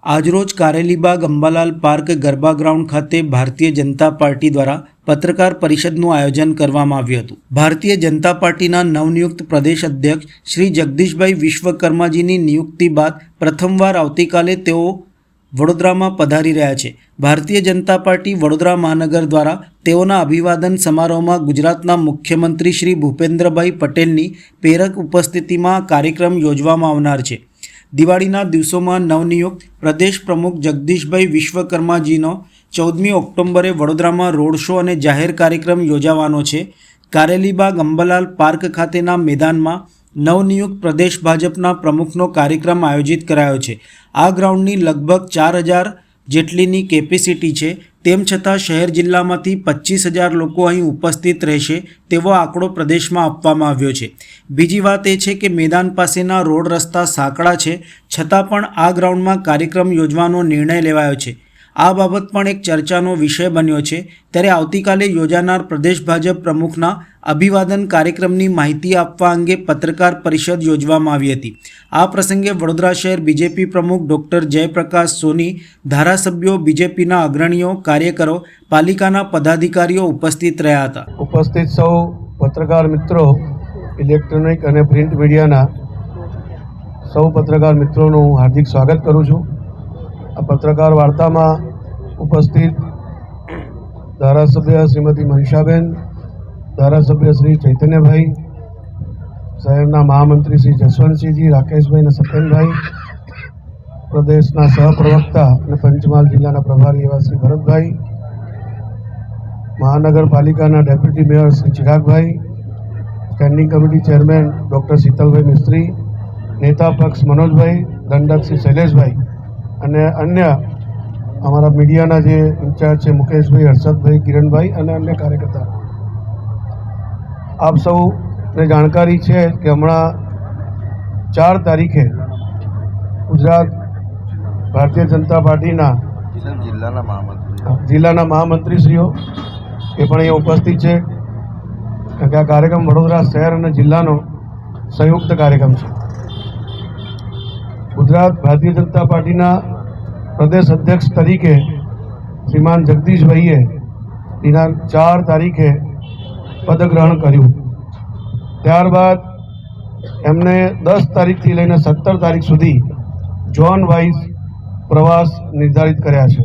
આજરોજ Karelibaug Ambalal park garba ground ખાતે Bharatiya Janata party દ્વારા પત્રકાર પરિષદનું આયોજન કરવામાં આવ્યું હતું। ભારતીય જનતા પાર્ટીના નવનિયુક્ત પ્રદેશ અધ્યક્ષ શ્રી જગદીશભાઈ વિશ્વકર્માજીની નિયુક્તિ બાદ પ્રથમવાર આવતીકાલે તેઓ વડોદરામાં પધારી રહ્યા છે। ભારતીય જનતા પાર્ટી વડોદરા મહાનગર દ્વારા તેઓના અભિવાદન સમારોહમાં ગુજરાતના મુખ્યમંત્રી શ્રી ભૂપેન્દ્રભાઈ પટેલની પ્રેરક ઉપસ્થિતિમાં કાર્યક્રમ યોજવામાં આવનાર છે। દિવાળીના દિવસોમાં નવનિયુક્ત પ્રદેશ પ્રમુખ જગદીશભાઈ વિશ્વકર્માજીનો 14મી ઓક્ટોબરે વડોદરામાં રોડ શો અને જાહેર કાર્યક્રમ યોજાવાનો છે। કારેલીબાગ અંબાલાલ પાર્ક ખાતેના મેદાનમાં નવનિયુક્ત પ્રદેશ ભાજપના પ્રમુખનો કાર્યક્રમ આયોજિત કરાયો છે। આ ગ્રાઉન્ડની લગભગ 4000 જેટલીની કેપેસિટી છે। તેમ છતાં શહેર જિલ્લામાંથી 25,000 લોકો અહીં ઉપસ્થિત રહેશે તેવો આંકડો પ્રદેશમાં આપવામાં આવ્યો છે। બીજી વાત એ છે કે મેદાન પાસેના રોડ રસ્તા સાંકડા છે, છતાં પણ આ ગ્રાઉન્ડમાં કાર્યક્રમ યોજવાનો નિર્ણય લેવાયો છે। આ બાબત પણ એક ચર્ચાનો વિષય બન્યો છે। ત્યારે આવતીકાલે યોજાનાર પ્રદેશ ભાજપ પ્રમુખના અભિવાદન કાર્યક્રમની માહિતી આપવા અંગે પત્રકાર પરિષદ યોજવામાં આવી હતી। આ પ્રસંગે વડોદરા શહેર બીજેપી પ્રમુખ ડૉક્ટર જયપ્રકાશ સોની, ધારાસભ્યો, બીજેપીના અગ્રણીઓ, કાર્યકરો, પાલિકાના પદાધિકારીઓ ઉપસ્થિત રહ્યા હતા। ઉપસ્થિત સૌ પત્રકાર મિત્રો, ઇલેક્ટ્રોનિક અને પ્રિન્ટ મીડિયાના સૌ પત્રકાર મિત્રોનું હું હાર્દિક સ્વાગત કરું છું। આ પત્રકાર વાર્તામાં ઉપસ્થિત ધારાસભ્ય શ્રીમતી મનીષાબેન, ધારાસભ્ય શ્રી ચૈતન્યભાઈ, શહેરના મહામંત્રી શ્રી જસવંતસિંહજી, રાકેશભાઈ અને સત્યનભાઈ, પ્રદેશના સહપ્રવક્તા અને પંચમહાલ જિલ્લાના પ્રભારી એવા શ્રી ભરતભાઈ, મહાનગરપાલિકાના deputy mayor Shri Chiragbhai, standing committee chairman doctor Sheetalbhai Mistry, નેતા પક્ષ મનોજભાઈ, દંડક શ્રી શૈલેષભાઈ અને અન્ય અમારા મીડિયાના જે ઇન્ચાર્જ છે મુકેશભાઈ, હર્ષદભાઈ, કિરણભાઈ અને અન્ય કાર્યકર્તા, આપ સૌને જાણકારી છે કે હમણાં 4 તારીખે ગુજરાત ભારતીય જનતા પાર્ટીના જિલ્લાના મહામંત્રીશ્રીઓ એ પણ અહીંયા ઉપસ્થિત છે, કારણ કે આ કાર્યક્રમ વડોદરા શહેર અને જિલ્લાનો સંયુક્ત કાર્યક્રમ છે। ગુજરાત ભારતીય જનતા પાર્ટીના પ્રદેશ અધ્યક્ષ તરીકે શ્રીમાન જગદીશભાઈએ દિનાંક 4 તારીખે પદગ્રહણ કર્યું। ત્યારબાદ એમને 10 તારીખથી લઈને 17 તારીખ સુધી ઝોન વાઇઝ પ્રવાસ નિર્ધારિત કર્યા છે।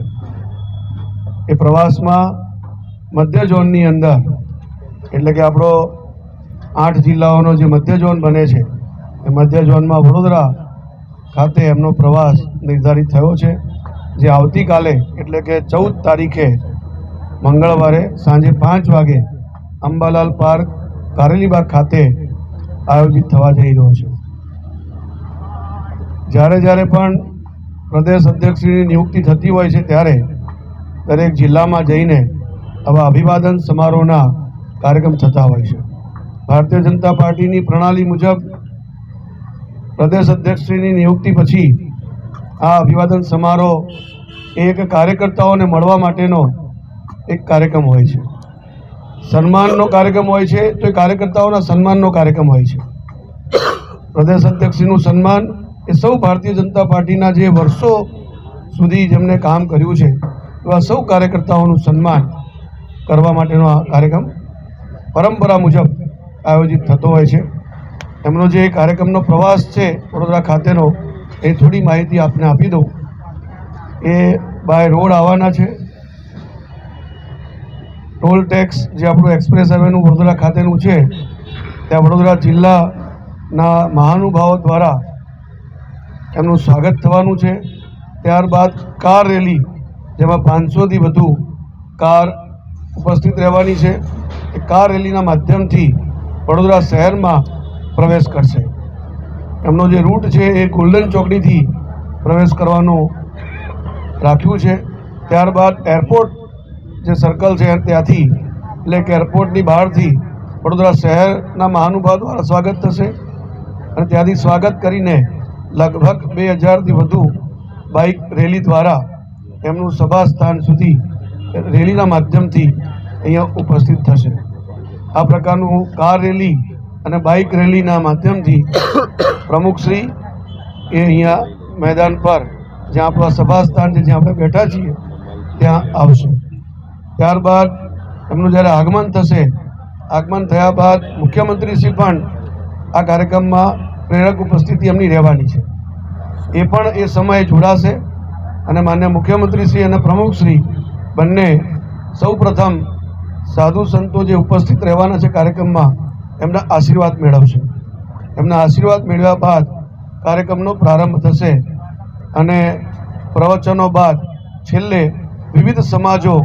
એ પ્રવાસમાં મધ્ય ઝોનની અંદર, એટલે કે આપણો 8 જિલ્લાઓનો જે મધ્ય ઝોન બને છે, એ મધ્ય ઝોનમાં વડોદરા ખાતે એમનો પ્રવાસ નિર્ધારિત થયો છે, જે આવતીકાલે એટલે કે 14 તારીખે મંગળવારે સાંજે 5 વાગે અંબાલાલ પાર્ક કારેલીબાગ ખાતે આયોજિત થવા જઈ રહ્યો છે। જ્યારે પણ પ્રદેશ અધ્યક્ષની નિયુક્તિ થતી હોય છે, ત્યારે દરેક જિલ્લામાં જઈને આવા અભિવાદન સમારોહના કાર્યક્રમ થતા હોય છે। ભારતીય જનતા પાર્ટીની પ્રણાલી મુજબ પ્રદેશ અધ્યક્ષશ્રીની નિયુક્તિ પછી આ અભિવાદન સમારોહ એક કાર્યકર્તાઓને મળવા માટેનો એક કાર્યક્રમ હોય છે, સન્માનનો કાર્યક્રમ હોય છે। તો એ કાર્યકર્તાઓના સન્માનનો કાર્યક્રમ હોય છે। પ્રદેશ અધ્યક્ષશ્રીનું સન્માન એ સૌ ભારતીય જનતા પાર્ટીના જે વર્ષો સુધી જેમને કામ કર્યું છે એવા સૌ કાર્યકર્તાઓનું સન્માન કરવા માટેનો આ કાર્યક્રમ પરંપરા મુજબ આયોજિત થતો હોય છે। એમનો જે કાર્યક્રમનો પ્રવાસ છે વડોદરા ખાતેનો, એ થોડી માહિતી આપને આપી દઉં। એ બાય રોડ આવવાના છે। ટોલ ટેક્સ જે આપણું એક્સપ્રેસ હાઈવેનું વડોદરા ખાતેનું છે, ત્યાં વડોદરા જિલ્લાના મહાનુભાવો દ્વારા એમનું સ્વાગત થવાનું છે। ત્યારબાદ કાર રેલી, જેમાં 500થી વધુ કાર ઉપસ્થિત રહેવાની છે। એ કાર રેલીના માધ્યમથી વડોદરા શહેરમાં પ્રવેશ કરશે। એમનો જે રૂટ છે એ ગોલ્ડન ચોકડીથી પ્રવેશ કરવાનું રાખ્યું છે। ત્યારબાદ એરપોર્ટ જે સર્કલ છે ત્યાંથી, એટલે કે એરપોર્ટની બહારથી વડોદરા શહેરના મહાનુભાવ દ્વારા સ્વાગત થશે, અને ત્યાંથી સ્વાગત કરીને લગભગ 2000થી વધુ બાઇક રેલી દ્વારા એમનું સભા સ્થાન સુધી રેલીના માધ્યમથી અહીંયા ઉપસ્થિત થશે। આ પ્રકારનું કાર રેલી અને બાઇક રેલીના માધ્યમથી પ્રમુખશ્રી એ અહીંયા મેદાન પર જ્યાં આપણું આ સભા સ્થાન છે, જ્યાં આપણે બેઠા છીએ, ત્યાં આવશે. ત્યારબાદ એમનું જ્યારે આગમન થશે, આગમન થયા બાદ મુખ્યમંત્રીશ્રી પણ આ કાર્યક્રમમાં પ્રેરક ઉપસ્થિતિ એમની રહેવાની છે. એ પણ એ સમયે જોડાશે અને માન્ય મુખ્યમંત્રીશ્રી અને પ્રમુખશ્રી બંને સૌ પ્રથમ સાધુ સંતો જે ઉપસ્થિત રહેવાના છે કાર્યક્રમમાં, એમના આશીર્વાદ મેળવશે. એમના આશીર્વાદ મેળવ્યા બાદ કાર્યક્રમનો પ્રારંભ થશે અને પ્રવચનો બાદ છેલ્લે વિવિધ સમાજો,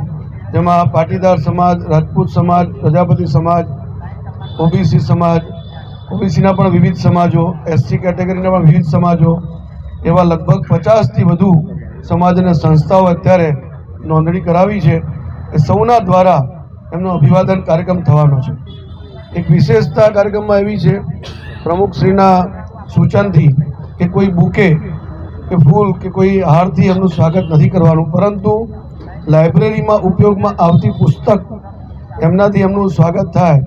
જેમાં પાટીદાર સમાજ, રાજપૂત સમાજ, પ્રજાપતિ સમાજ, ઓબીસી સમાજ, ઓબીસીના પણ વિવિધ સમાજો, એસસી કેટેગરીના પણ વિવિધ સમાજો, એવા લગભગ 50થી વધુ સમાજ અને સંસ્થાઓ અત્યારે નોંધણી કરાવી છે. એ સૌના દ્વારા એમનો અભિવાદન કાર્યક્રમ થવાનો છે. એક વિશેષતા કાર્યક્રમમાં એવી છે, પ્રમુખશ્રીના સૂચનથી કે કોઈ બુકે કે ફૂલ કે કોઈ હારથી એમનું સ્વાગત નથી કરવાનું, પરંતુ લાઇબ્રેરીમાં ઉપયોગમાં આવતી પુસ્તક એમનાથી એમનું સ્વાગત થાય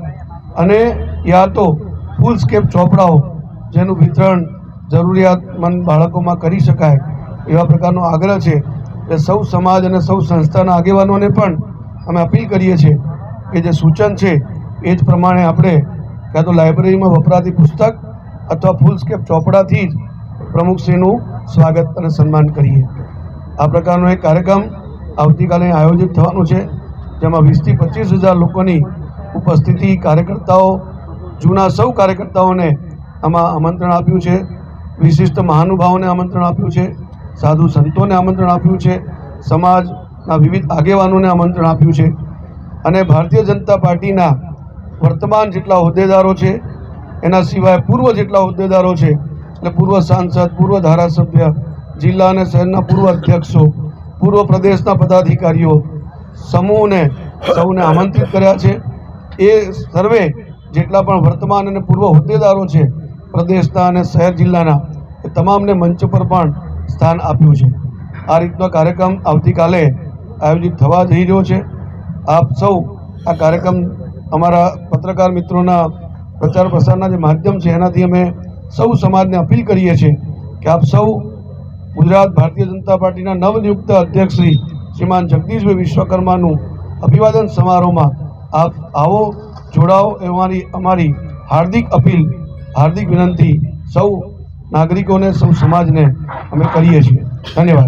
અને યા તો ફૂલસ્કેપ ચોપડાઓ જેનું વિતરણ જરૂરિયાતમંદ બાળકોમાં કરી શકાય, એવા પ્રકારનો આગ્રહ છે. એ સૌ સમાજ અને સૌ સંસ્થાના આગેવાનોને પણ અમે અપીલ કરીએ છીએ કે જે સૂચન છે એ જ પ્રમાણે આપણે કાં તો લાઇબ્રેરીમાં વપરાતી પુસ્તક અથવા ફૂલસ્કેપ ચોપડાથી જ પ્રમુખશ્રીનું સ્વાગત અને સન્માન કરીએ. આ પ્રકારનો એક કાર્યક્રમ આવતીકાલે આયોજિત થવાનું છે, જેમાં 20થી 25,000 લોકોની ઉપસ્થિતિ, કાર્યકર્તાઓ, જૂના સૌ કાર્યકર્તાઓને આમાં આમંત્રણ આપ્યું છે, વિશિષ્ટ મહાનુભાવોને આમંત્રણ આપ્યું છે, સાધુ સંતોને આમંત્રણ આપ્યું છે, સમાજના વિવિધ આગેવાનોને આમંત્રણ આપ્યું છે અને ભારતીય જનતા પાર્ટીના વર્તમાન જેટલા હોદ્દેદારો છે, એના સિવાય પૂર્વ જેટલા હોદ્દેદારો છે, એટલે પૂર્વ સાંસદ, પૂર્વ ધારાસભ્ય, જિલ્લા અને શહેરના પૂર્વ અધ્યક્ષો, પૂર્વ પ્રદેશના પદાધિકારીઓ, સમૂહને સૌને આમંત્રિત કર્યા છે. એ સર્વે જેટલા પણ વર્તમાન અને પૂર્વ હોદ્દેદારો છે પ્રદેશના અને શહેર જિલ્લાના, એ તમામને મંચ પર પણ સ્થાન આપ્યું છે. આ રીતનો કાર્યક્રમ આવતીકાલે આયોજિત થવા જઈ રહ્યો છે. આપ સૌ આ કાર્યક્રમ અમારા પત્રકાર મિત્રોના પ્રચાર પ્રસારના જે માધ્યમ છે એનાથી અમે સૌ સમાજને અપીલ કરીએ છીએ કે આપ સૌ ગુજરાત ભારતીય જનતા પાર્ટીના નવનિયુક્ત અધ્યક્ષ શ્રીમાન જગદીશભાઈ વિશ્વકર્માનું અભિવાદન સમારોહમાં આપ આવો, જોડાઓ, એ અમારી હાર્દિક અપીલ, હાર્દિક વિનંતી સૌ નાગરિકોને, સૌ સમાજને અમે કરીએ છીએ. ધન્યવાદ.